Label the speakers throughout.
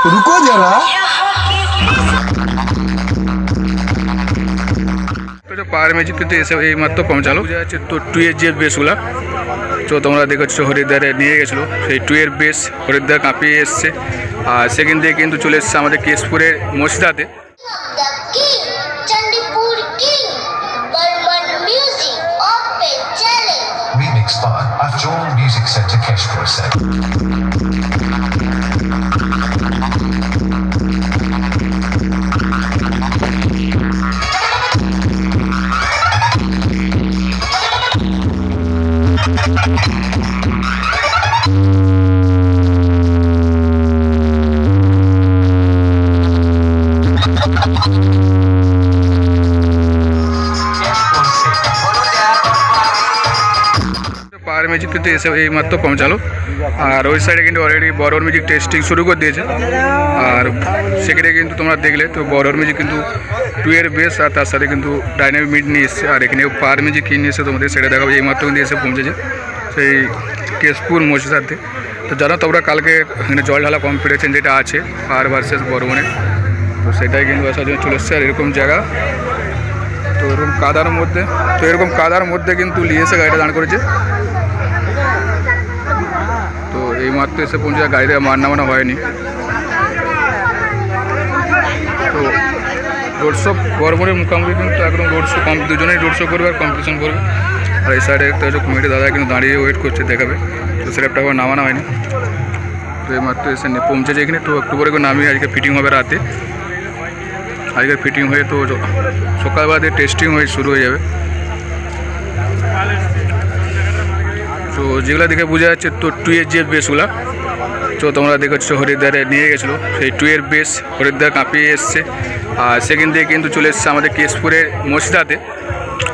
Speaker 1: रुको जरा।
Speaker 2: তো পাহাড় ম্যাজিক কিন্তু এসে এই মাত্র পৌঁছালো যাচ্ছে তো 2 এর যে বেসগুলা তো তোমরা দেখছো হরিদ্বারে নিয়ে গেছিলো সেই 2 এর বেস হরিদ্বার কাঁপিয়ে এসছে আর সেখান থেকে কিন্তু চলে এসছে আমাদের কেশপুরের মসজিদাতে।
Speaker 3: Remixed by Afjol Music Center Keshpur Set.
Speaker 2: পাহাড় ম্যাজিক কিন্তু এসে এই মাত্র পৌঁছালো আর ওই সাইডে কিন্তু অলরেডি বড়োর মিউজিক টেস্টিং শুরু করে দিয়েছে আর সেখানে কিন্তু তোমরা দেখলে তো বড়োর মিউজিক কিন্তু 2 এর বেস আর তার সাথে কিন্তু ডাইনামিক মিড নিয়ে এসছে আর এখানে পাহাড় ম্যাজিক কী নিয়ে এসে তোমাদের সেটা দেখাবো এই মাত্র কিন্তু এসে পৌঁছেছে সেই কেশপুর মসজিদাতে। তো জানো তোমরা কালকে এখানে জল ঢালা কম্পিটিশন যেটা আছে পাহাড় ভার্সেস বর্ধমানে তো সেটাই কিন্তু আসার জন্য চলে এসছে আর এরকম জায়গা তো এরকম কাদার মধ্যে কিন্তু নিয়ে এসে গাড়িটা দাঁড় করেছে। তো এই মাত্র এসে পৌঁছে গাড়িতে মান নামানো হয়নি। তো রোড শো বর্ধমানের মুখোমুখি কিন্তু একদম রোড শো দুজনেই রোড শো করবে আর কম্পিটিশন করবে আর এই সাইডে একটা হচ্ছে কমিটি দাদা কিন্তু দাঁড়িয়ে ওয়েট করছে দেখাবে তো স্ল্যাবটা আবার নামানো হয়নি। তো এই মাত্র এসে পৌঁছেছে এখানে তো একটু পরে নামিয়ে আজকে ফিটিং হবে রাতে আজকে ফিটিং হয়ে তো সকালবেলা দিয়ে টেস্টিং হয়ে শুরু হয়ে যাবে। তো যেগুলো দেখে বোঝা যাচ্ছে তো 2 এর যে বেসগুলা তো তোমরা দেখছো হরিদ্বারে নিয়ে গেছিলো সেই 2 এর বেস হরিদ্বার কাঁপিয়ে এসছে আর সেখান থেকে কিন্তু চলে এসছে আমাদের কেশপুরের মসজিদাতে।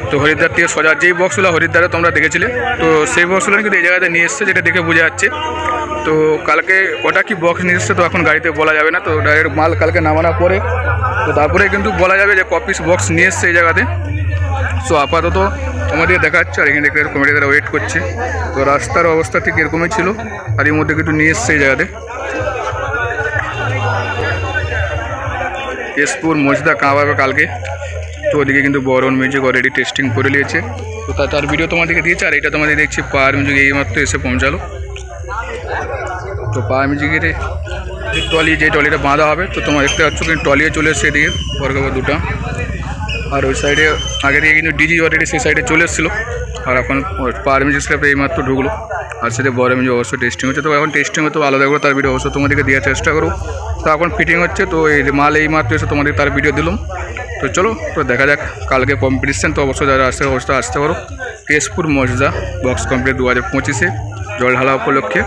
Speaker 2: তো হরিদ্বার থেকে সজার যেই বক্সগুলো হরিদ্বারে তোমরা দেখেছিলে তো সেই বক্সগুলো কিন্তু এই জায়গাতে নিয়ে এসছে যেটা দেখে বোঝা যাচ্ছে। তো কালকে ওটা কি বক্স নিয়ে এসছে তো এখন গাড়িতে বলা যাবে না তো ডাইরেক্ট মাল কালকে নামানোর পরে তো তারপরে কিন্তু বলা যাবে যে কপিস বক্স নিয়ে এসছে এই জায়গাতে। সো আপাতত তোমাদের দেখাচ্ছে আর এখানে দেখে কমিটিরা ওয়েট করছে তো রাস্তার অবস্থা ঠিক এরকমই ছিল আর এর মধ্যে কিন্তু নিয়ে এসছে এই জায়গাতে। কেশপুর মসজিদা কাঁপাবে কালকে তো ওদিকে কিন্তু বড় মিউজিক অলরেডি টেস্টিং করে নিয়েছে তো তার ভিডিও তোমাদেরকে দিয়েছে আর এটা তোমাদের দেখছি পাহাড় মিউজিক এইমাত্র এসে পৌঁছালো। তো পাহাড় মিউজিকের যে ট্রলিটা বাঁধা হবে তো তোমরা দেখতে পাচ্ছ কিন্তু ট্রলিও চলে এসছে এদিকে বর্গবা দুটা আর ওই সাইডে আগে থেকে কিন্তু ডিজি অলরেডি সেই সাইডে চলে এসেছিলো আর এখন পাহাড় মিউজিক স্ল্যাবে এইমাত্র ঢুকলো আর সেটা বড় মিউজিক অবশ্যই টেস্টিং হচ্ছে তো এখন টেস্টিং হতে আলাদা করে তার ভিডিও অবশ্যই তোমাদেরকে দেওয়ার চেষ্টা করো। তো এখন ফিটিং হচ্ছে তো এই মাল এইমাত্র এসে তোমাদের তার ভিডিও দিলাম। তো চলো তো দেখা যাক কালকে কম্পিটিশান তো অবশ্যই যারা অবশ্যই আসতে পারো কেশপুর মসজিদা বক্স কমপ্লিট 2025 জল ঢালা উপলক্ষে